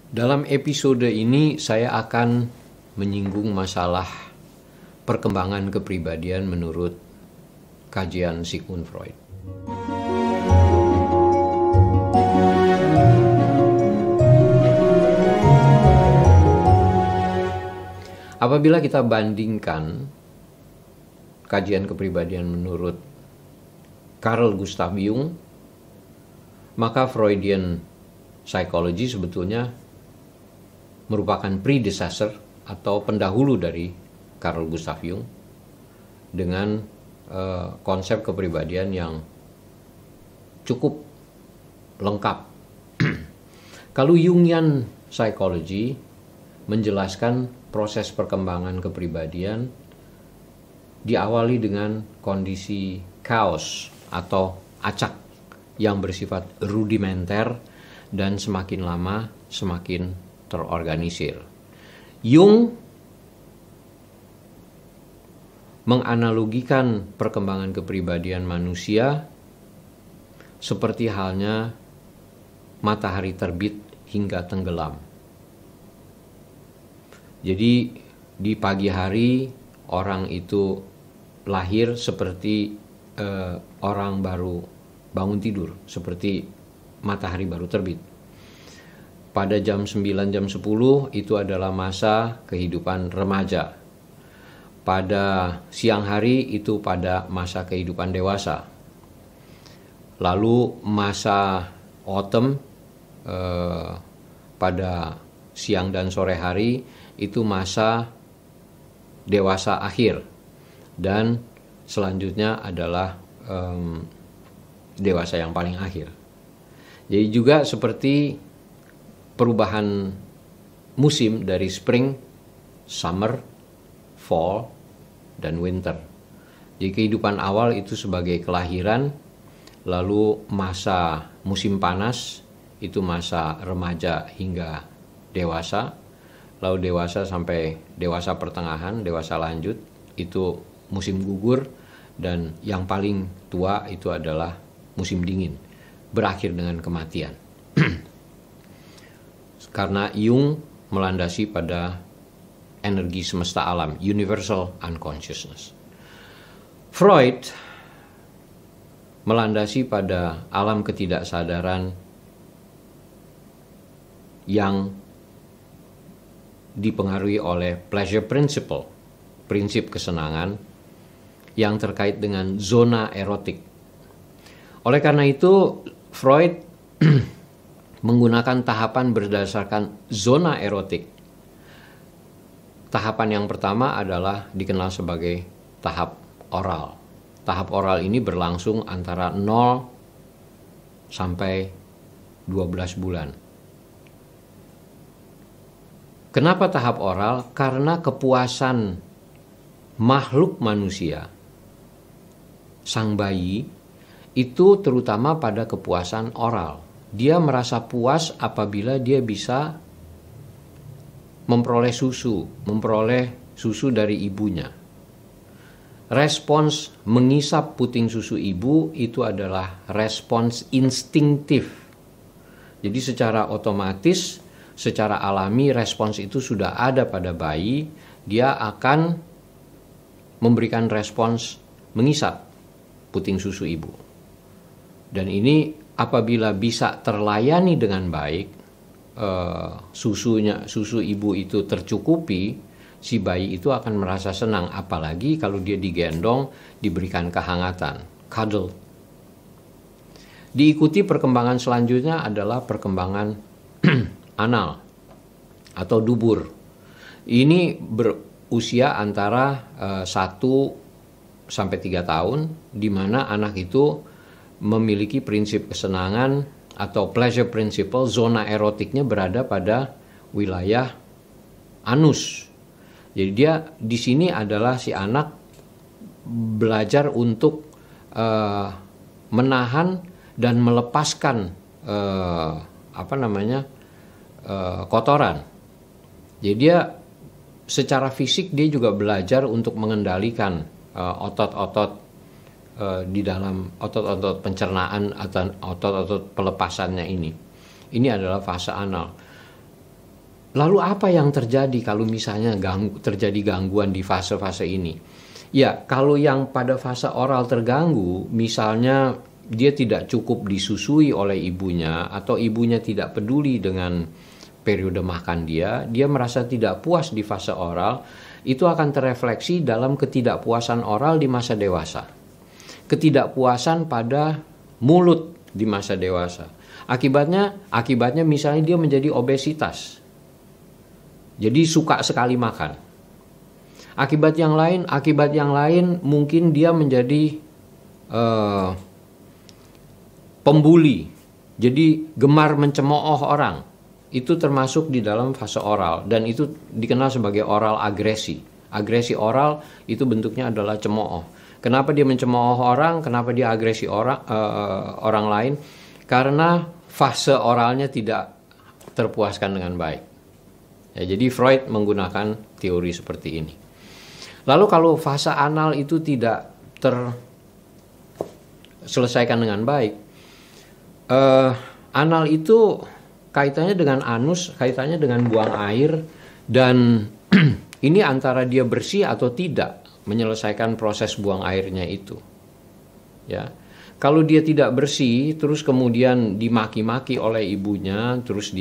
Dalam episode ini saya akan menyinggung masalah perkembangan kepribadian menurut kajian Sigmund Freud. Apabila kita bandingkan kajian kepribadian menurut Carl Gustav Jung, maka Freudian psychology sebetulnya merupakan predecessor atau pendahulu dari Carl Gustav Jung dengan konsep kepribadian yang cukup lengkap. Kalau Jungian psychology menjelaskan proses perkembangan kepribadian diawali dengan kondisi chaos atau acak yang bersifat rudimenter dan semakin lama semakin terorganisir. Jung menganalogikan perkembangan kepribadian manusia seperti halnya matahari terbit hingga tenggelam. Jadi di pagi hari orang itu lahir seperti orang baru bangun tidur, seperti matahari baru terbit. Pada jam 9, jam 10 itu adalah masa kehidupan remaja. Pada siang hari itu pada masa kehidupan dewasa. Lalu masa autumn pada siang dan sore hari itu masa dewasa akhir. Dan selanjutnya adalah dewasa yang paling akhir. Jadi juga seperti perubahan musim dari spring, summer, fall, dan winter. Jadi kehidupan awal itu sebagai kelahiran, lalu masa musim panas itu masa remaja hingga dewasa, lalu dewasa sampai dewasa pertengahan, dewasa lanjut itu musim gugur, dan yang paling tua itu adalah musim dingin, berakhir dengan kematian. Karena Jung melandasi pada energi semesta alam, universal unconsciousness. Freud melandasi pada alam ketidaksadaran yang dipengaruhi oleh pleasure principle, prinsip kesenangan yang terkait dengan zona erotik. Oleh karena itu, Freud menggunakan tahapan berdasarkan zona erotik. Tahapan yang pertama adalah dikenal sebagai tahap oral. Tahap oral ini berlangsung antara 0 sampai 12 bulan. Kenapa tahap oral? Karena kepuasan makhluk manusia, sang bayi, itu terutama pada kepuasan oral. Dia merasa puas apabila dia bisa memperoleh susu dari ibunya. Respons mengisap puting susu ibu itu adalah respons instinktif. Jadi secara otomatis, secara alami respons itu sudah ada pada bayi, dia akan memberikan respons mengisap puting susu ibu. Dan ini apabila bisa terlayani dengan baik, susu ibu itu tercukupi, si bayi itu akan merasa senang. Apalagi kalau dia digendong, diberikan kehangatan, cuddle. Diikuti perkembangan selanjutnya adalah perkembangan anal atau dubur. Ini berusia antara 1 sampai 3 tahun, di mana anak itu memiliki prinsip kesenangan atau pleasure principle, zona erotiknya berada pada wilayah anus. Jadi dia di sini adalah si anak belajar untuk menahan dan melepaskan kotoran. Jadi dia secara fisik dia juga belajar untuk mengendalikan otot-otot di dalam otot-otot pencernaan atau otot-otot pelepasannya ini. Ini adalah fase anal. Lalu apa yang terjadi kalau misalnya terjadi gangguan di fase-fase ini? Ya, kalau yang pada fase oral terganggu, misalnya dia tidak cukup disusui oleh ibunya atau ibunya tidak peduli dengan periode makan dia merasa tidak puas di fase oral, itu akan terefleksi dalam ketidakpuasan oral di masa dewasa. Ketidakpuasan pada mulut di masa dewasa. Akibatnya misalnya dia menjadi obesitas. Jadi suka sekali makan. Akibat yang lain mungkin dia menjadi pembuli. Jadi gemar mencemooh orang. Itu termasuk di dalam fase oral dan itu dikenal sebagai oral agresi. Agresi oral itu bentuknya adalah cemooh. Kenapa dia mencemooh orang? Kenapa dia agresi orang lain? Karena fase oralnya tidak terpuaskan dengan baik. Ya, jadi Freud menggunakan teori seperti ini. Lalu kalau fase anal itu tidak terselesaikan dengan baik, anal itu kaitannya dengan anus, kaitannya dengan buang air, dan ini antara dia bersih atau tidak menyelesaikan proses buang airnya itu. Ya. Kalau dia tidak bersih, terus kemudian dimaki-maki oleh ibunya, terus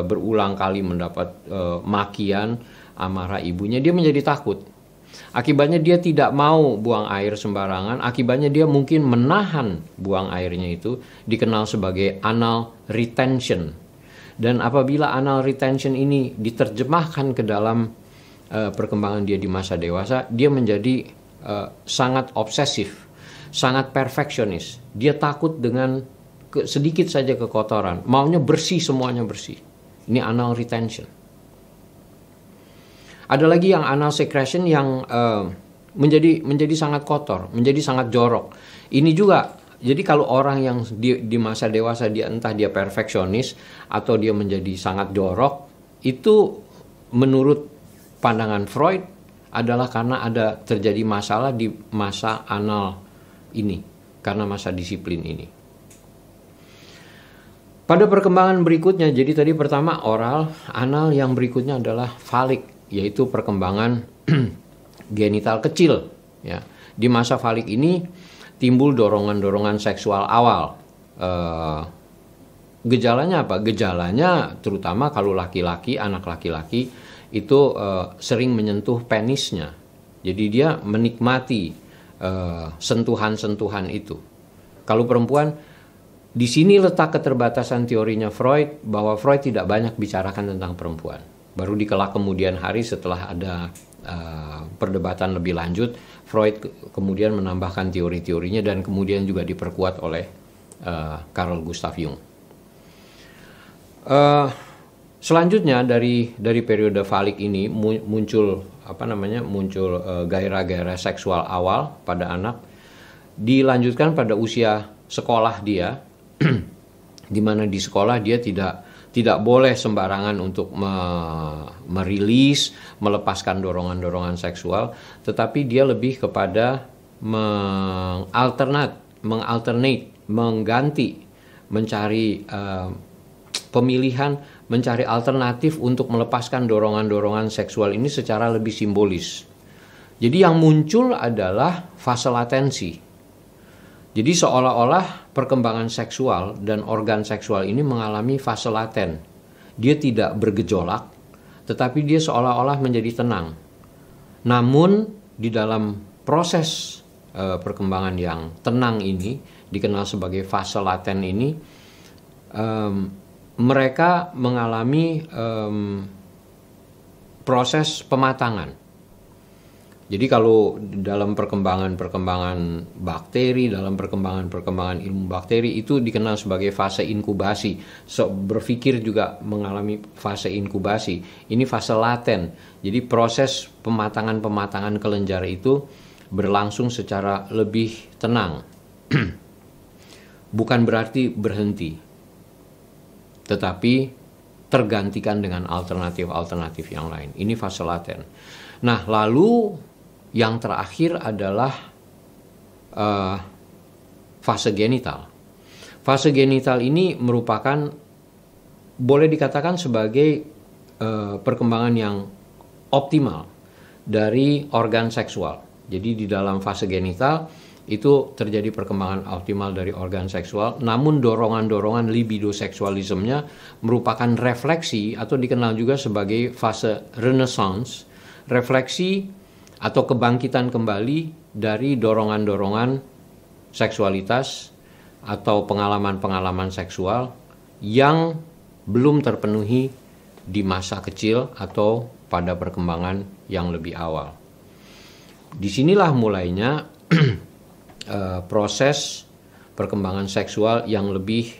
berulang kali mendapat makian, amarah ibunya, dia menjadi takut. Akibatnya dia tidak mau buang air sembarangan, akibatnya dia mungkin menahan buang airnya itu, dikenal sebagai anal retention. Dan apabila anal retention ini diterjemahkan ke dalam perkembangan dia di masa dewasa, dia menjadi sangat obsesif, sangat perfeksionis. Dia takut dengan sedikit saja kekotoran, maunya bersih, semuanya bersih. Ini anal retention. Ada lagi yang anal secretion yang menjadi sangat kotor, menjadi sangat jorok. Ini juga, jadi kalau orang yang di masa dewasa dia entah dia perfeksionis atau dia menjadi sangat jorok, itu menurut pandangan Freud adalah karena ada terjadi masalah di masa anal ini, karena masa disiplin ini. Pada perkembangan berikutnya, jadi tadi pertama oral, anal, yang berikutnya adalah falik, yaitu perkembangan genital kecil. Ya. Di masa falik ini timbul dorongan-dorongan seksual awal. Gejalanya apa? Gejalanya terutama kalau laki-laki, anak laki-laki itu sering menyentuh penisnya. Jadi dia menikmati sentuhan-sentuhan itu. Kalau perempuan, di sini letak keterbatasan teorinya Freud, bahwa Freud tidak banyak bicarakan tentang perempuan. Baru di kelak kemudian hari setelah ada perdebatan lebih lanjut, Freud kemudian menambahkan teori-teorinya dan kemudian juga diperkuat oleh Carl Gustav Jung. Selanjutnya dari periode falik ini muncul gairah-gairah seksual awal pada anak, dilanjutkan pada usia sekolah dia, di mana di sekolah dia tidak boleh sembarangan untuk merilis, melepaskan dorongan-dorongan seksual, tetapi dia lebih kepada mengganti, mencari pemilihan, mencari alternatif untuk melepaskan dorongan-dorongan seksual ini secara lebih simbolis. Jadi yang muncul adalah fase latensi. Jadi seolah-olah perkembangan seksual dan organ seksual ini mengalami fase laten. Dia tidak bergejolak, tetapi dia seolah-olah menjadi tenang. Namun di dalam proses perkembangan yang tenang ini, dikenal sebagai fase laten ini, mereka mengalami proses pematangan. Jadi kalau dalam perkembangan bakteri, dalam perkembangan ilmu bakteri itu dikenal sebagai fase inkubasi. Berpikir juga mengalami fase inkubasi. Ini fase laten. Jadi proses pematangan kelenjar itu berlangsung secara lebih tenang. Bukan berarti berhenti, tetapi tergantikan dengan alternatif yang lain. Ini fase laten. Nah, lalu yang terakhir adalah fase genital. Fase genital ini merupakan, boleh dikatakan sebagai perkembangan yang optimal dari organ seksual. Jadi di dalam fase genital itu terjadi perkembangan optimal dari organ seksual, namun dorongan-dorongan libido seksualismenya merupakan refleksi atau dikenal juga sebagai fase renaissance, refleksi atau kebangkitan kembali dari dorongan-dorongan seksualitas atau pengalaman-pengalaman seksual yang belum terpenuhi di masa kecil atau pada perkembangan yang lebih awal. Disinilah mulainya proses perkembangan seksual yang lebih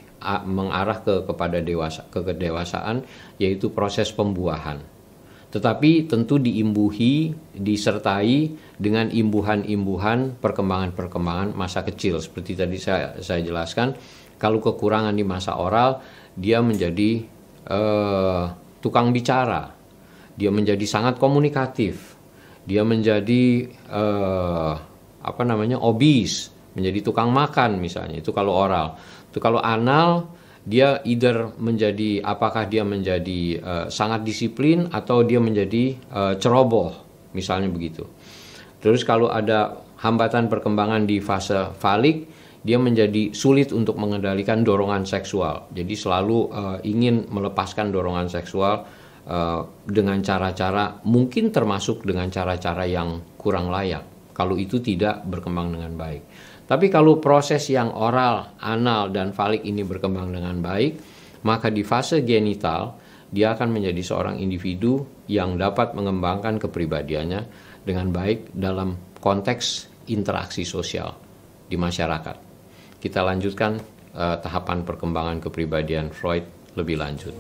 mengarah kepada kedewasaan, yaitu proses pembuahan. Tetapi tentu disertai dengan imbuhan-imbuhan perkembangan-perkembangan masa kecil. Seperti tadi saya jelaskan, kalau kekurangan di masa oral, dia menjadi tukang bicara, dia menjadi sangat komunikatif, dia menjadi obese, menjadi tukang makan misalnya, itu kalau oral. Itu kalau anal, dia apakah dia menjadi sangat disiplin atau dia menjadi ceroboh, misalnya begitu. Terus kalau ada hambatan perkembangan di fase falik, dia menjadi sulit untuk mengendalikan dorongan seksual. Jadi selalu ingin melepaskan dorongan seksual dengan cara-cara, mungkin termasuk dengan cara-cara yang kurang layak, kalau itu tidak berkembang dengan baik. Tapi kalau proses yang oral, anal, dan falik ini berkembang dengan baik, maka di fase genital, dia akan menjadi seorang individu yang dapat mengembangkan kepribadiannya dengan baik dalam konteks interaksi sosial di masyarakat. Kita lanjutkan tahapan perkembangan kepribadian Freud lebih lanjut.